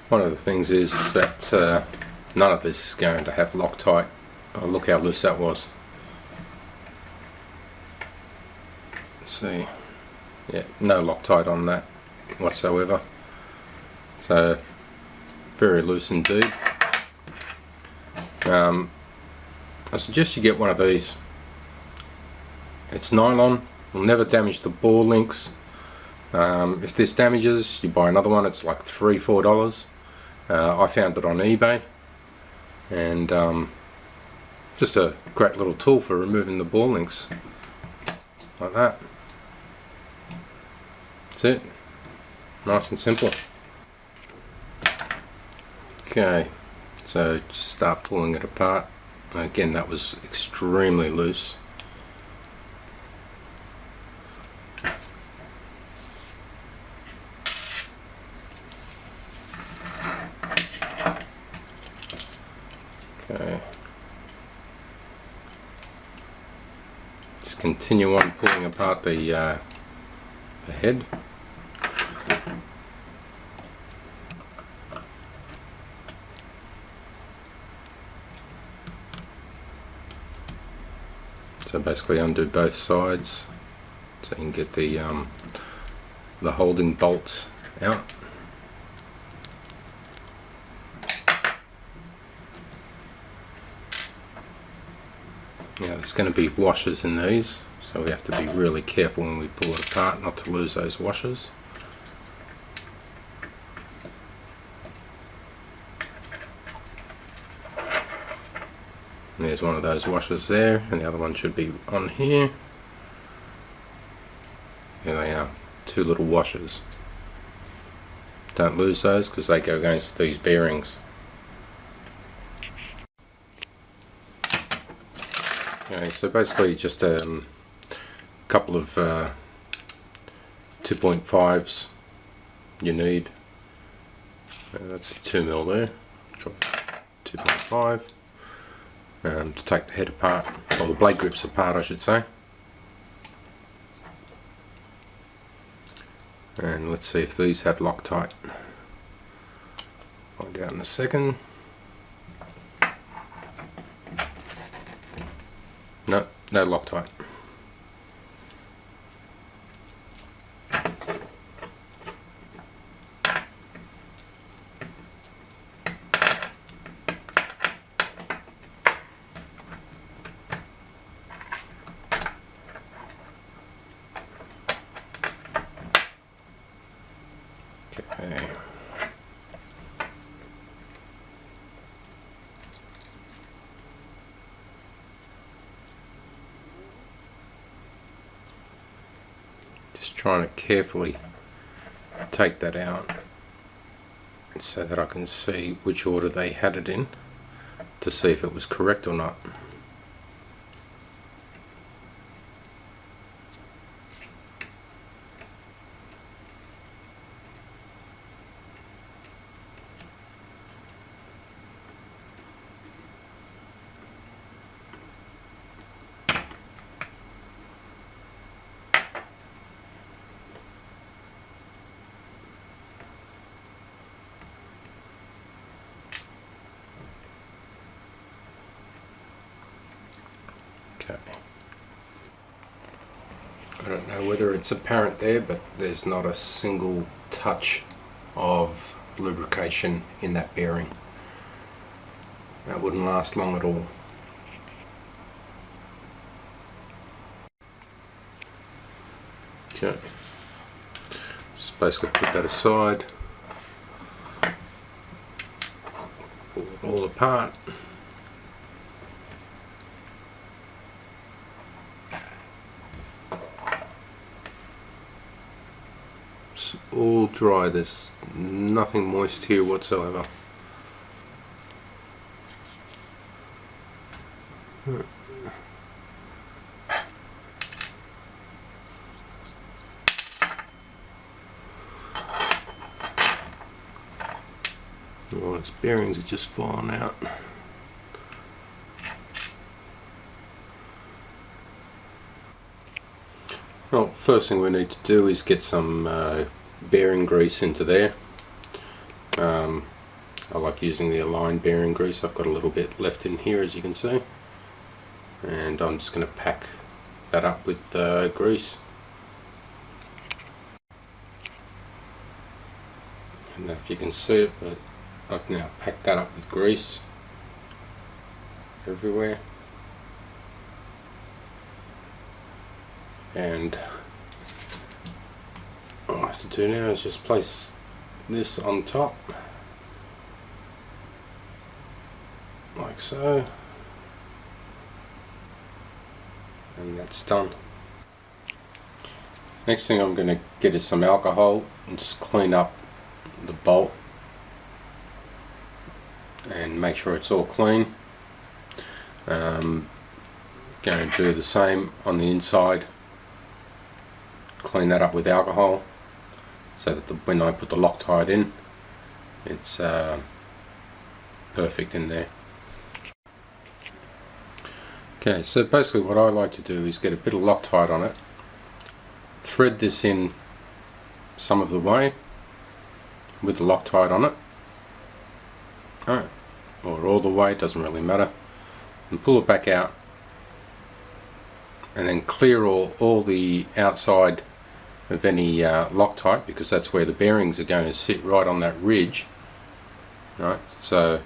One of the things is that none of this is going to have Loctite. Oh, look how loose that was. Let's see. Yeah, no Loctite on that whatsoever. So very loose indeed. I suggest you get one of these. It's nylon, will never damage the bore links. If this damages, you buy another one. It's like $3–4. I found it on eBay, and just a great little tool for removing the bore links like that. That's it, nice and simple. Okay, so just start pulling it apart. Again, that was extremely loose. Okay, just continue on pulling apart the head. So basically undo both sides so you can get the holding bolts out. Now there's going to be washers in these, so we have to be really careful when we pull it apart not to lose those washers. And there's one of those washers there, and the other one should be on here. Here they are, two little washers. Don't lose those because they go against these bearings. Okay, so basically just a couple of 2.5s you need. That's a 2mm there, 2.5. To take the head apart, or the blade grips apart I should say. And let's see if these had Loctite. Find out in a second. No, no Loctite. Okay. Just trying to carefully take that out so that I can see which order they had it in to see if it was correct or not. Okay. I don't know whether it's apparent there, but there's not a single touch of lubrication in that bearing. That wouldn't last long at all. Okay. Just basically put that aside. Pull it all apart. It's all dry, there's nothing moist here whatsoever. All its bearings are just falling out. Well, first thing we need to do is get some bearing grease into there. I like using the aligned bearing grease. I've got a little bit left in here, as you can see, and I'm just going to pack that up with grease. I don't know if you can see it, but I've now packed that up with grease everywhere. And all I have to do now is just place this on top, like so, and that's done. Next thing I'm going to get is some alcohol and just clean up the bolt and make sure it's all clean. Going to do the same on the inside, clean that up with alcohol so that when I put the Loctite in, it's perfect in there. Okay, so basically what I like to do is get a bit of Loctite on it, thread this in some of the way with the Loctite on it, or all the way, doesn't really matter, and pull it back out, and then clear all the outside of any Loctite, because that's where the bearings are going to sit, right on that ridge. Right, so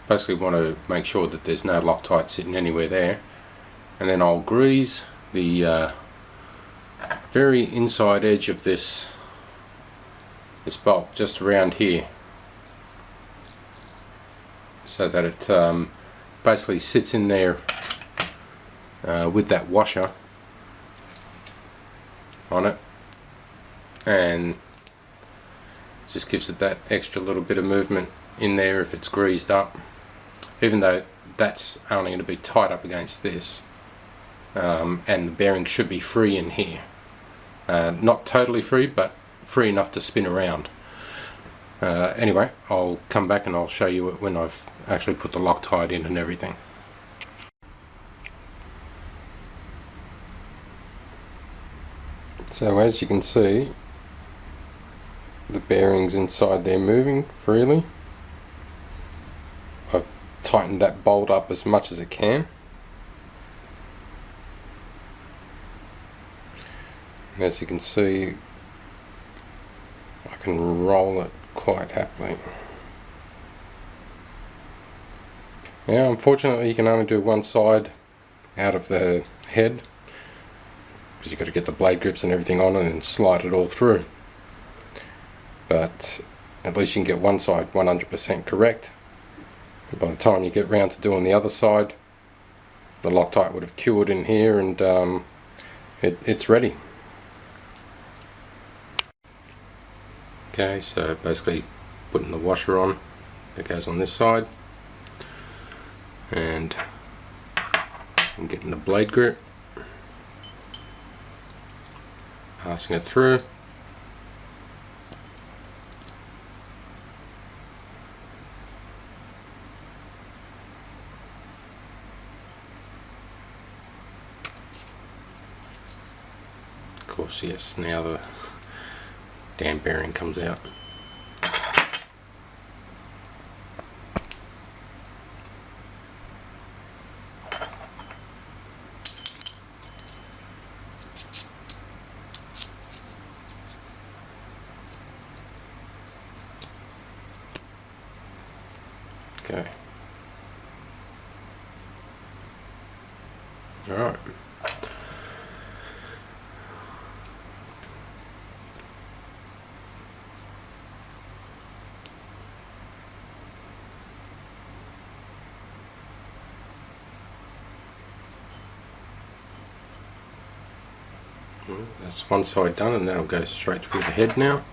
basically want to make sure that there's no Loctite sitting anywhere there, and then I'll grease the very inside edge of this bolt, just around here, so that it basically sits in there with that washer on it, and just gives it that extra little bit of movement in there if it's greased up, even though that's only going to be tight up against this, and the bearing should be free in here, not totally free, but free enough to spin around. Anyway, I'll come back and I'll show you it when I've actually put the Loctite in and everything. So as you can see, the bearings inside there moving freely. I've tightened that bolt up as much as it can. And as you can see, I can roll it quite happily. Now unfortunately you can only do one side out of the head, because you've got to get the blade grips and everything on it and slide it all through. But at least you can get one side 100% correct. And by the time you get round to doing the other side, the Loctite would have cured in here, and it's ready. Okay, so basically putting the washer on that goes on this side, and I'm getting the blade grip, passing it through, of course. Yes, now the damn bearing comes out. Okay. All right. That's one side done, and that'll go straight through the head now.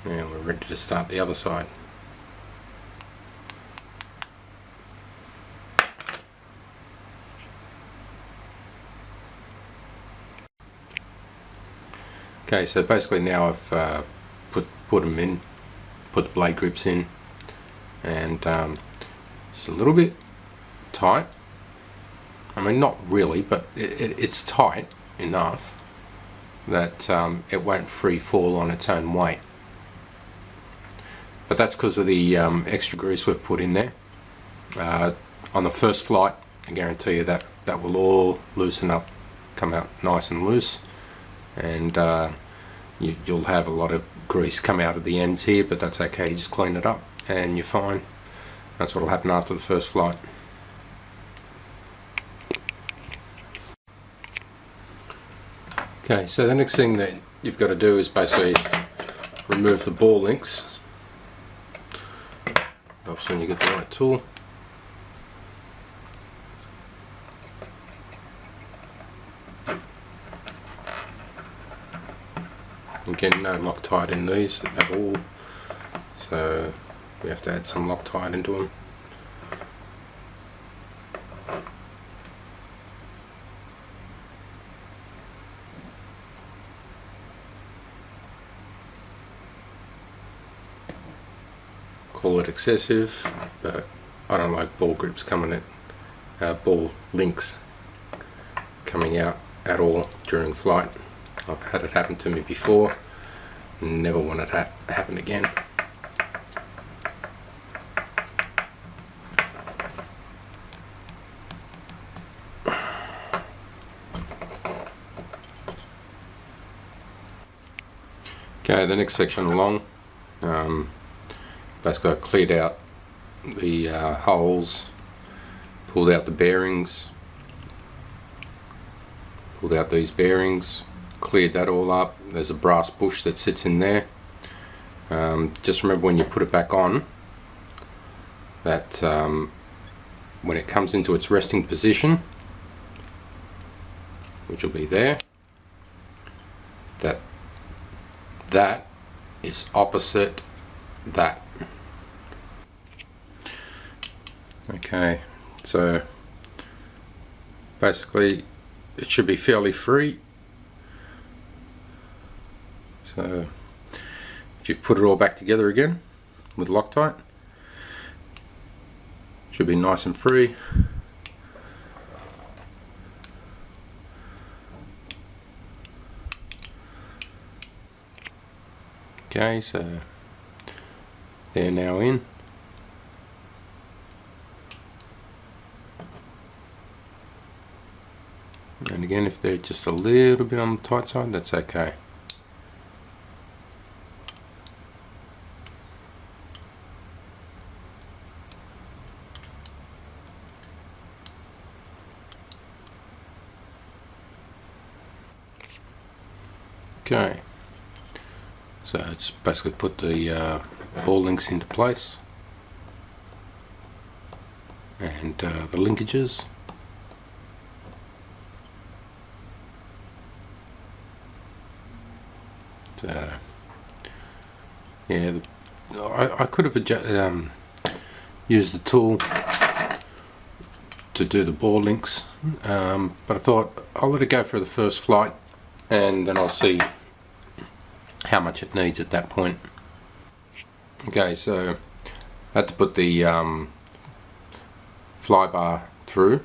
And we're ready to start the other side. Okay, so basically now I've put them in, put the blade grips in, and it's a little bit tight. I mean, not really, but it's tight enough that it won't free fall on its own weight. But that's because of the extra grease we've put in there. On the first flight, I guarantee you that will all loosen up, come out nice and loose, and you'll have a lot of grease come out of the ends here, but that's okay. You just clean it up and you're fine. That's what will happen after the first flight. Okay, so the next thing that you've got to do is basically remove the ball links. Helps when you get the right tool. Again, no Loctite in these at all, so we have to add some Loctite into them. Call it excessive, but I don't like ball grips coming at ball links coming out at all during flight. I've had it happen to me before, never want it to happen again. Okay, the next section along, basically I cleared out the holes, pulled out the bearings, pulled out these bearings, cleared that all up. There's a brass bush that sits in there. Just remember when you put it back on that when it comes into its resting position, which will be there, that is opposite that. Okay, so basically it should be fairly free. So if you've put it all back together again with Loctite, it should be nice and free. Okay, so they're now in. And again, if they're just a little bit on the tight side, that's okay. Okay, so just basically put the ball links into place and the linkages. So, yeah, I could have used the tool to do the ball links, but I thought I'll let it go for the first flight and then I'll see how much it needs at that point. Okay, so I had to put the fly bar through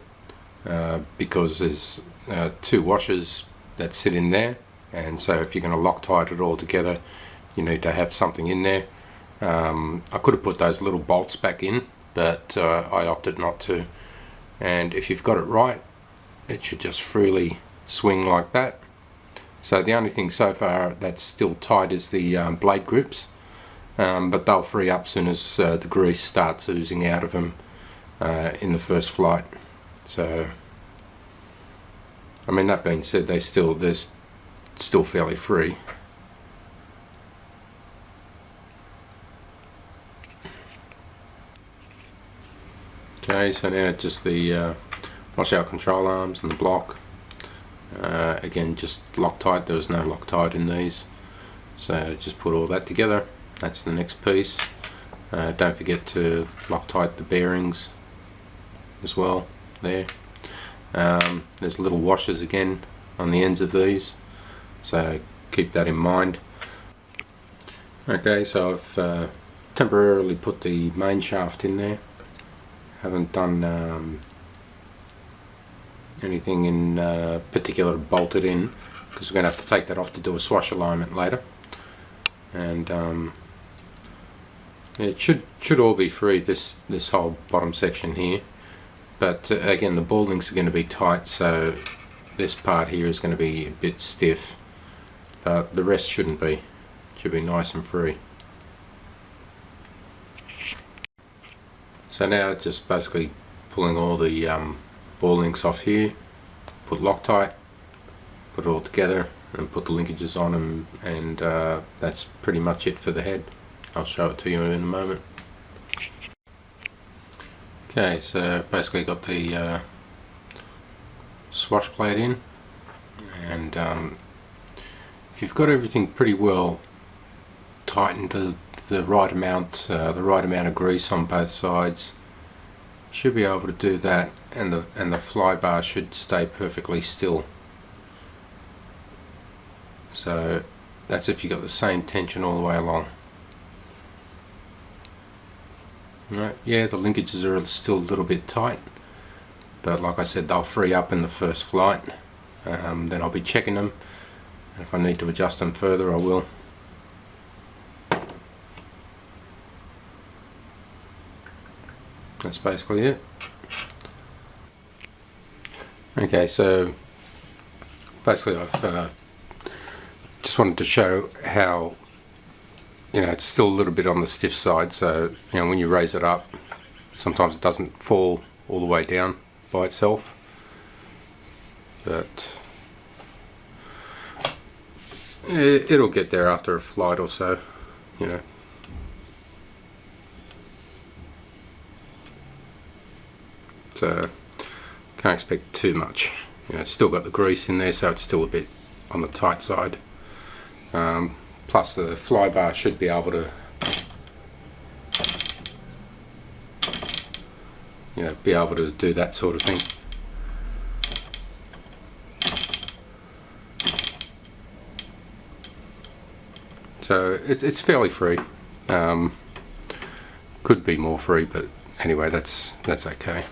because there's two washers that sit in there, and so if you're going to Loctite it all together, you need to have something in there. I could have put those little bolts back in, but I opted not to. And if you've got it right, it should just freely swing like that. So the only thing so far that's still tight is the blade grips, but they'll free up soon as the grease starts oozing out of them in the first flight. So, I mean, that being said, they're still fairly free. Okay, so now just the washout control arms and the block. Again, just Loctite. There was no Loctite in these, so just put all that together That's the next piece. Don't forget to loctite the bearings as well there. There's little washers again on the ends of these, so keep that in mind. Okay, so I've temporarily put the main shaft in there. Haven't done anything in particular to bolt it in, because we're going to have to take that off to do a swash alignment later. And it should all be free, this whole bottom section here. But again, the ball links are going to be tight, so this part here is going to be a bit stiff, but the rest shouldn't be. It should be nice and free. So now just basically pulling all the ball links off here, put Loctite, put it all together and put the linkages on them, and that's pretty much it for the head. I'll show it to you in a moment. Okay, so basically got the swash plate in, and if you've got everything pretty well tightened to the right amount of grease on both sides, you should be able to do that, and the fly bar should stay perfectly still. So that's if you got the same tension all the way along. Right, yeah, the linkages are still a little bit tight, but like I said, they'll free up in the first flight. Then I'll be checking them, and if I need to adjust them further, I will. That's basically it. Okay, so basically I've just wanted to show how, it's still a little bit on the stiff side, so when you raise it up, sometimes it doesn't fall all the way down by itself, but it'll get there after a flight or so, So can't expect too much. It's still got the grease in there, so it's still a bit on the tight side. Plus the fly bar should be able to do that sort of thing. So it's fairly free. Could be more free, but anyway, that's okay.